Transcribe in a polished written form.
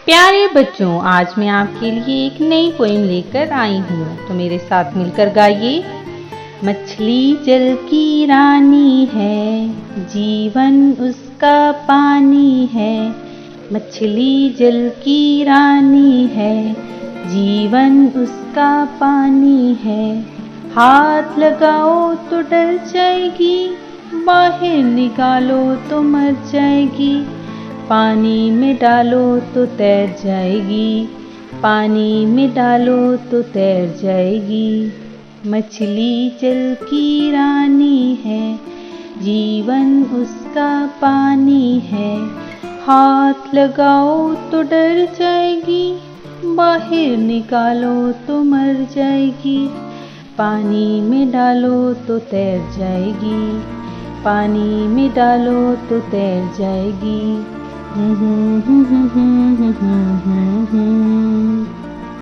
प्यारे बच्चों, आज मैं आपके लिए एक नई पोएम लेकर आई हूँ, तो मेरे साथ मिलकर गाइए। मछली जल की रानी है, जीवन उसका पानी है। मछली जल की रानी है, जीवन उसका पानी है। हाथ लगाओ तो डर जाएगी, बाहर निकालो तो मर जाएगी। पानी में डालो तो तैर जाएगी, पानी में डालो तो तैर जाएगी। मछली जल की रानी है, जीवन उसका पानी है। हाथ लगाओ तो डर जाएगी, बाहर निकालो तो मर जाएगी। पानी में डालो तो तैर जाएगी, पानी में डालो तो तैर जाएगी।